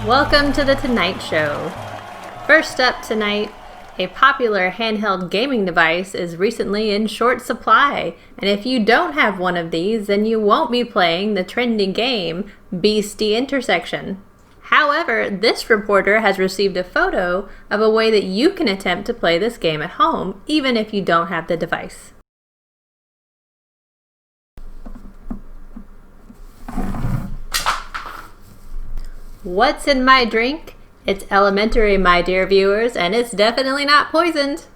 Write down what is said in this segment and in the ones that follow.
Welcome to The Tonight Show. First up tonight, a popular handheld gaming device is recently in short supply, and if you don't have one of these, then you won't be playing the trending game, Beastie Intersection. However, this reporter has received a photo of a way that you can attempt to play this game at home, even if you don't have the device. What's in my drink? It's elementary, my dear viewers, and it's definitely not poisoned.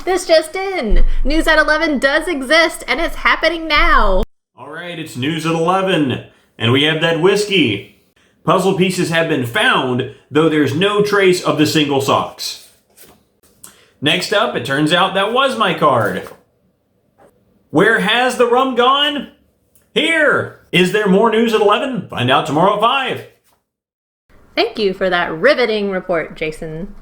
This just in! News at 11 does exist, and it's happening now! Alright, it's News at 11, and we have that whiskey. Puzzle pieces have been found, though there's no trace of the single socks. Next up, it turns out that was my card. Where has the rum gone? Here! Is there more news at 11? Find out tomorrow at 5. Thank you for that riveting report, Jason.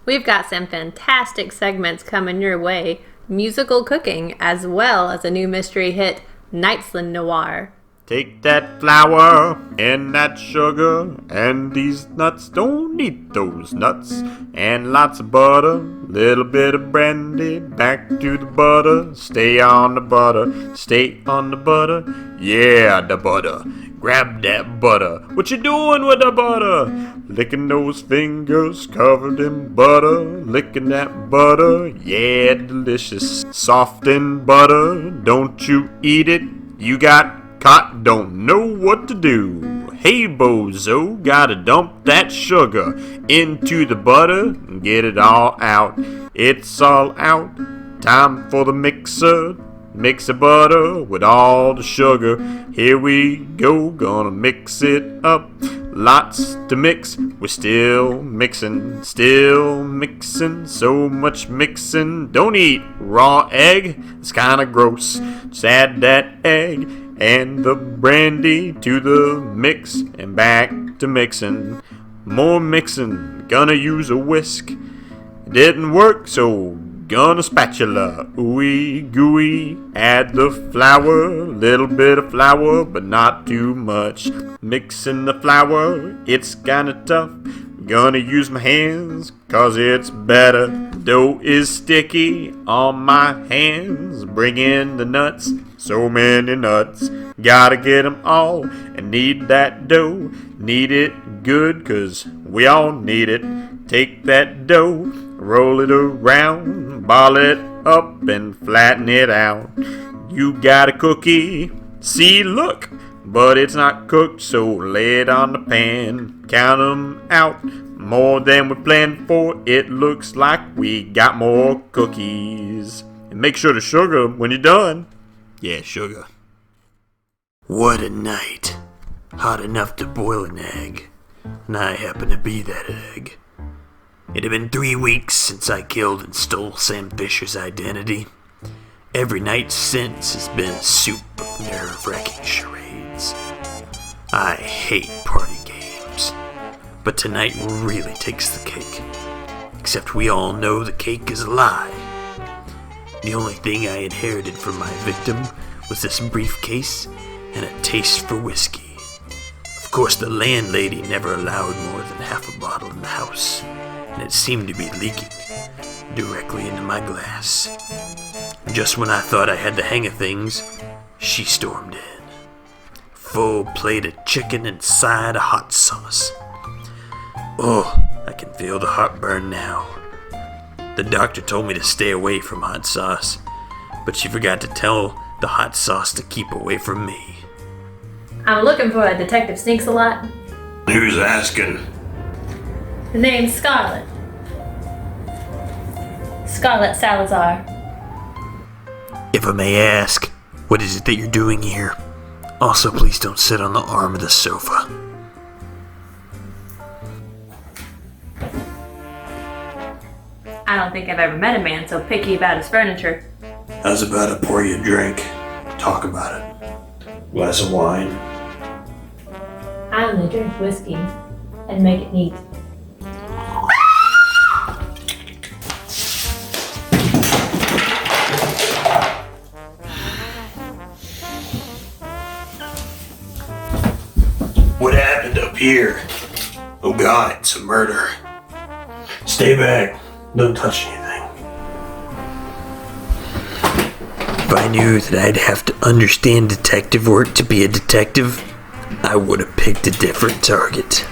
We've got some fantastic segments coming your way. Musical cooking, as well as a new mystery hit, Nightland Noir. Take that flour and that sugar and these nuts. Don't eat those nuts. And lots of butter, little bit of brandy. Back to the butter, stay on the butter, stay on the butter. Yeah, the butter. Grab that butter. What you doing with the butter? Licking those fingers covered in butter. Licking that butter. Yeah, delicious. Soft in butter. Don't you eat it. You got caught, don't know what to do. Hey bozo, gotta dump that sugar into the butter and get it all out. It's all out. Time for the mixer. Mix the butter with all the sugar. Here we go, gonna mix it up. Lots to mix. We're still mixing, so much mixing. Don't eat raw egg, it's kinda gross. Just add that egg and the brandy to the mix and back to mixing. More mixing, gonna use a whisk. It didn't work, so gonna spatula. Ooey gooey, add the flour, little bit of flour, but not too much. Mixing the flour, it's kinda tough. Gonna use my hands, cause it's better. Dough is sticky on my hands. Bring in the nuts, so many nuts. Gotta get 'em all, and need that dough. Need it good, cause we all need it. Take that dough, roll it around, ball it up and flatten it out. You got a cookie, see look, but it's not cooked, so lay it on the pan. Count 'em out, more than we planned for. It looks like we got more cookies. And make sure to sugar when you're done. Yeah, sugar. What a night. Hot enough to boil an egg. And I happen to be that egg. It had been 3 weeks since I killed and stole Sam Fisher's identity. Every night since has been a soup of nerve-wracking charades. I hate party games, but tonight really takes the cake. Except we all know the cake is a lie. The only thing I inherited from my victim was this briefcase and a taste for whiskey. Of course, the landlady never allowed more than half a bottle in the house, and it seemed to be leaking directly into my glass. Just when I thought I had the hang of things, she stormed in. Full plate of chicken and side of hot sauce. Oh, I can feel the heartburn now. The doctor told me to stay away from hot sauce, but she forgot to tell the hot sauce to keep away from me. I'm looking for a Detective Sneaks-a-Lot. Who's asking? The name's Scarlett. Scarlett Salazar. If I may ask, what is it that you're doing here? Also, please don't sit on the arm of the sofa. I don't think I've ever met a man so picky about his furniture. How's about I pour you a drink? Talk about it. Glass of wine. I only drink whiskey and make it neat. What happened up here? Oh God, it's a murder. Stay back. Don't touch anything. If I knew that I'd have to understand detective work to be a detective, I would have picked a different target.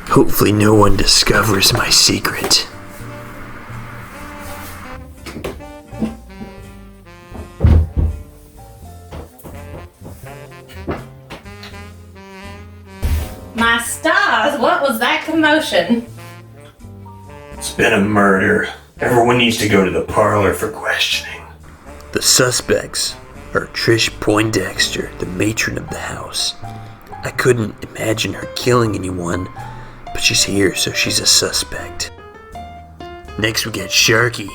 Hopefully no one discovers my secret. My stars, what was that commotion? It's been a murder. Everyone needs to go to the parlor for questioning. The suspects are Trish Poindexter, the matron of the house. I couldn't imagine her killing anyone, but she's here, so she's a suspect. Next we got Sharky.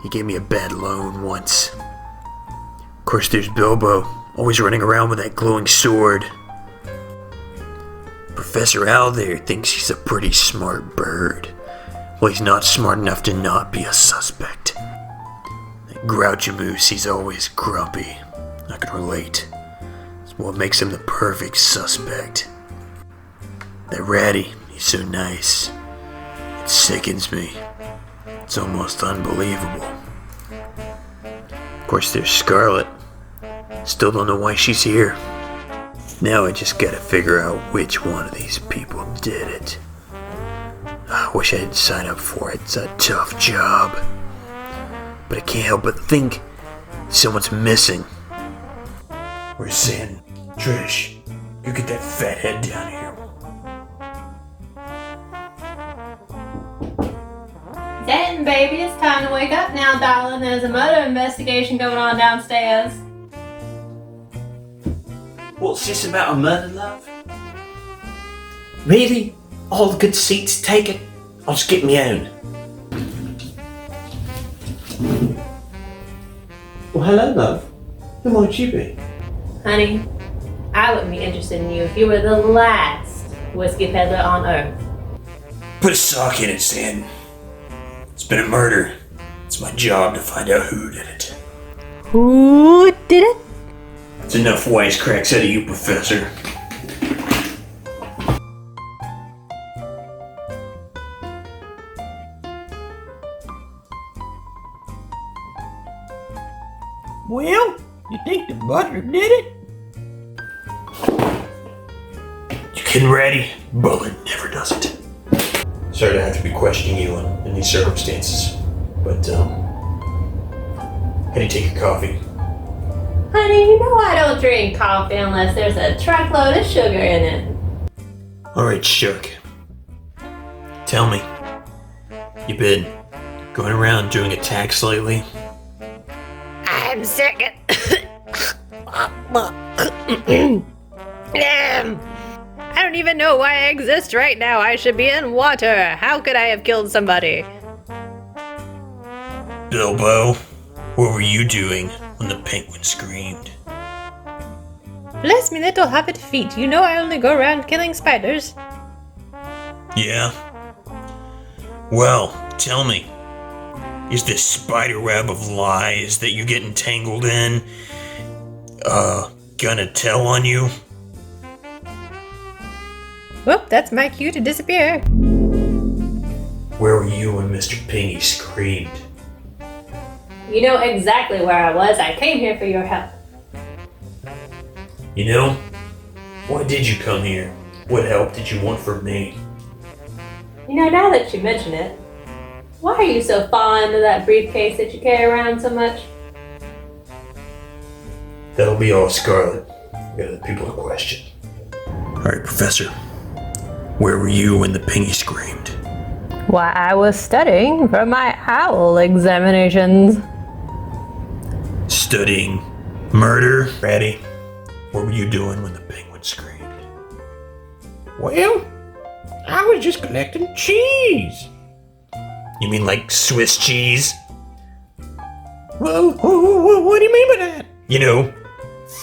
He gave me a bad loan once. Of course there's Bilbo, always running around with that glowing sword. Professor Owl there thinks he's a pretty smart bird. Well, he's not smart enough to not be a suspect. That grouchy moose, he's always grumpy. I can relate. It's what makes him the perfect suspect. That Ratty, he's so nice. It sickens me. It's almost unbelievable. Of course, there's Scarlet. Still don't know why she's here. Now I just gotta figure out which one of these people did it. I wish I didn't sign up for it. It's a tough job. But I can't help but think someone's missing. Where's Sin? Trish, you get that fat head down here. Zen, baby, it's time to wake up now, darling. There's a murder investigation going on downstairs. What's this about a murder, love? Really? All the good seats taken? I'll just get me own. Well, hello, love. Who might you be? Honey, I wouldn't be interested in you if you were the last whiskey peddler on Earth. Put a sock in it, Stan. It's been a murder. It's my job to find out who did it. Who did it? It's enough wisecracks out of you, Professor. Well, you think the butler did it? You getting ready? Butler never does it. Sorry to have to be questioning you in these circumstances, but how do you take your coffee? Honey, you know I don't drink coffee unless there's a truckload of sugar in it. Alright, Shark. Tell me, you been going around doing attacks lately? I'm sick. I don't even know why I exist right now. I should be in water. How could I have killed somebody? Bilbo, what were you doing when the penguin screamed? Bless me, little hobbit feet. You know I only go around killing spiders. Yeah? Well, tell me, is this spider web of lies that you're getting tangled in, gonna tell on you? Whoop, that's my cue to disappear. Where were you when Mr. Pingy screamed? You know exactly where I was. I came here for your help. You know, why did you come here? What help did you want from me? You know, now that you mention it, why are you so fond of that briefcase that you carry around so much? That'll be all, Scarlet. We got other people to question. Alright, Professor. Where were you when the Pingy screamed? Why, I was studying for my owl examinations. Studying murder? Ratty, what were you doing when the penguin screamed? Well, I was just collecting cheese. You mean like Swiss cheese? Well, what do you mean by that? You know,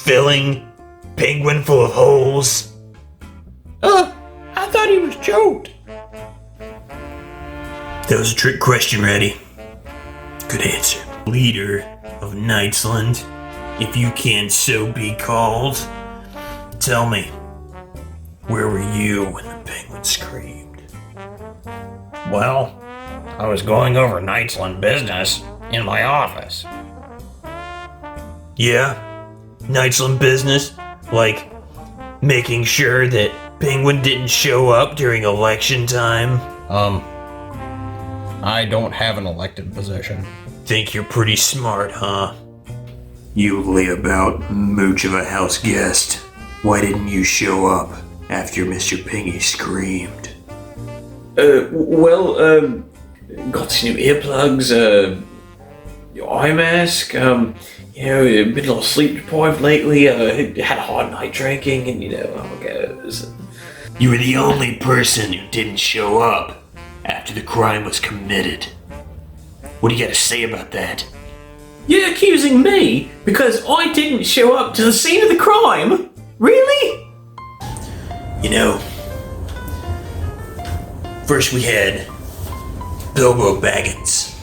filling penguin full of holes. I thought he was choked. That was a trick question, Ratty. Good answer. Leader of Knightsland, if you can so be called. Tell me, where were you when the penguin screamed? Well, I was going over Knightsland business in my office. Yeah? Knightsland business? Like making sure that Penguin didn't show up during election time? I don't have an elected position. Think you're pretty smart, huh? You layabout mooch of a house guest. Why didn't you show up after Mr. Pingy screamed? Got some new earplugs, eye mask, been a little sleep deprived lately, had a hard night drinking, and how it goes. You were the only person who didn't show up after the crime was committed. What do you got to say about that? You're accusing me because I didn't show up to the scene of the crime? Really? You know, first we had Bilbo Baggins.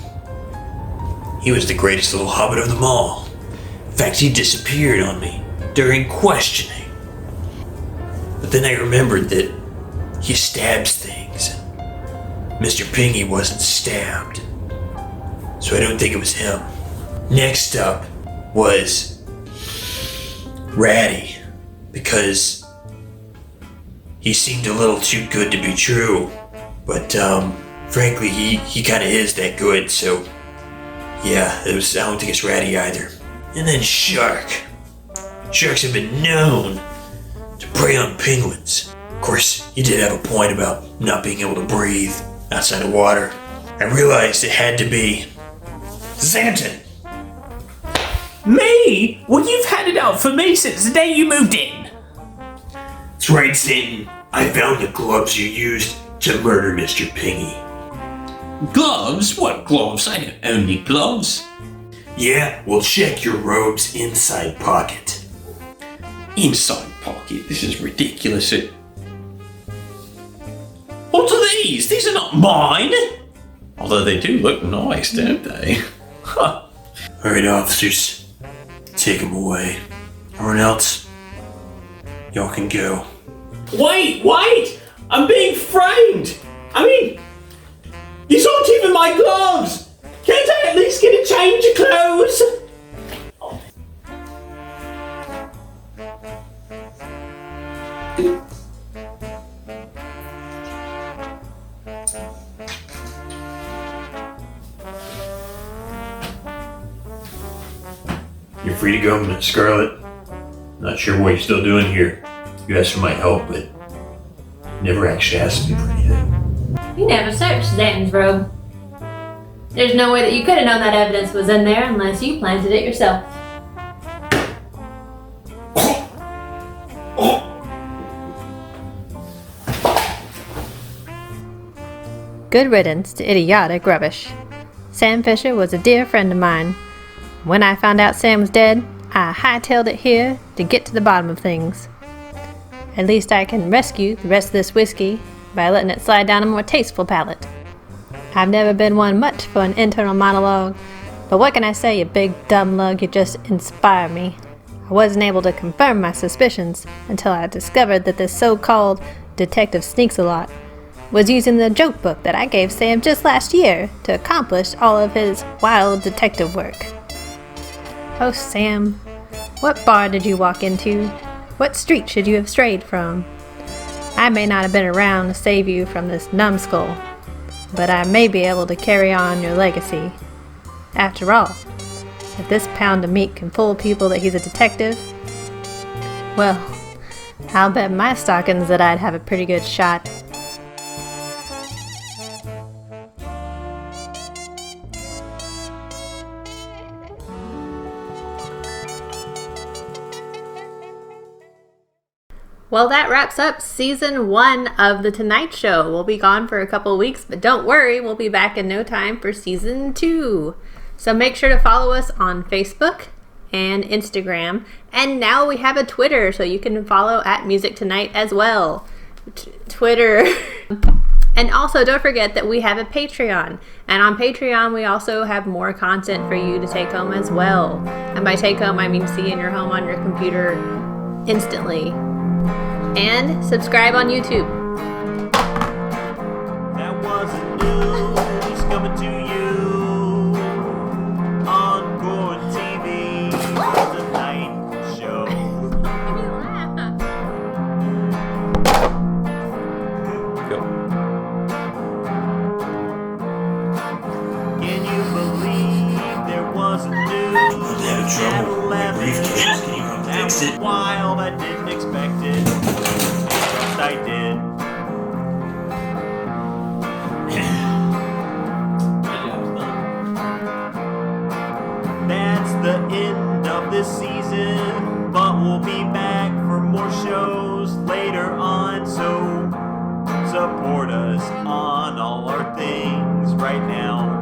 He was the greatest little hobbit of them all. In fact, he disappeared on me during questioning. But then I remembered that he stabs things. Mr. Pingy wasn't stabbed, so I don't think it was him. Next up was Ratty, because he seemed a little too good to be true, but frankly he kind of is that good, so yeah, I don't think it's Ratty either. And then Shark. Sharks have been known to prey on penguins. Of course, he did have a point about not being able to breathe outside of water. I realized it had to be Xanton. Me? Well, you've had it out for me since the day you moved in. That's right, Xanton. I found the gloves you used to murder Mr. Pingy. Gloves? What gloves? I don't own any gloves. Yeah, we'll check your robe's inside pocket. Inside pocket? This is ridiculous. What are these? These are not mine. Although they do look nice, don't they? Huh. Alright, officers. Take him away. Everyone else, y'all can go. Wait! I'm being framed! I mean, these aren't even my gloves! Can't I at least get a change of clothes? You're free to go, Miss Scarlet. Not sure what you're still doing here. You asked for my help, but you never actually asked me for anything. You never searched Xanton's robe. There's no way that you could have known that evidence was in there unless you planted it yourself. Good riddance to idiotic rubbish. Sam Fisher was a dear friend of mine. When I found out Sam was dead, I hightailed it here to get to the bottom of things. At least I can rescue the rest of this whiskey by letting it slide down a more tasteful palate. I've never been one much for an internal monologue, but what can I say, you big dumb lug, you just inspire me. I wasn't able to confirm my suspicions until I discovered that this so-called Detective Sneaks-a-Lot was using the joke book that I gave Sam just last year to accomplish all of his wild detective work. Oh, Sam, what bar did you walk into? What street should you have strayed from? I may not have been around to save you from this numbskull, but I may be able to carry on your legacy. After all, if this pound of meat can fool people that he's a detective, well, I'll bet my stockings that I'd have a pretty good shot. Well, that wraps up season 1 of The Tonight Show. We'll be gone for a couple of weeks, but don't worry, we'll be back in no time for season 2. So make sure to follow us on Facebook and Instagram. And now we have a Twitter, so you can follow at Music Tonight as well. Twitter. And also, don't forget that we have a Patreon. And on Patreon, we also have more content for you to take home as well. And by take home, I mean see in your home on your computer instantly. And subscribe on YouTube. That wasn't news coming to you on Core TV, The Night Show. Can you believe there wasn't news at 11? That was wild, I didn't expect it. But I did. That's the end of this season, but we'll be back for more shows later on, so support us on all our things right now.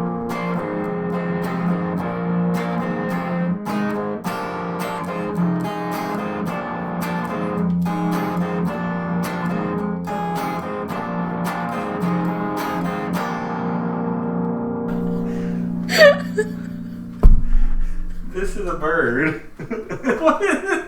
This is a bird. What is this?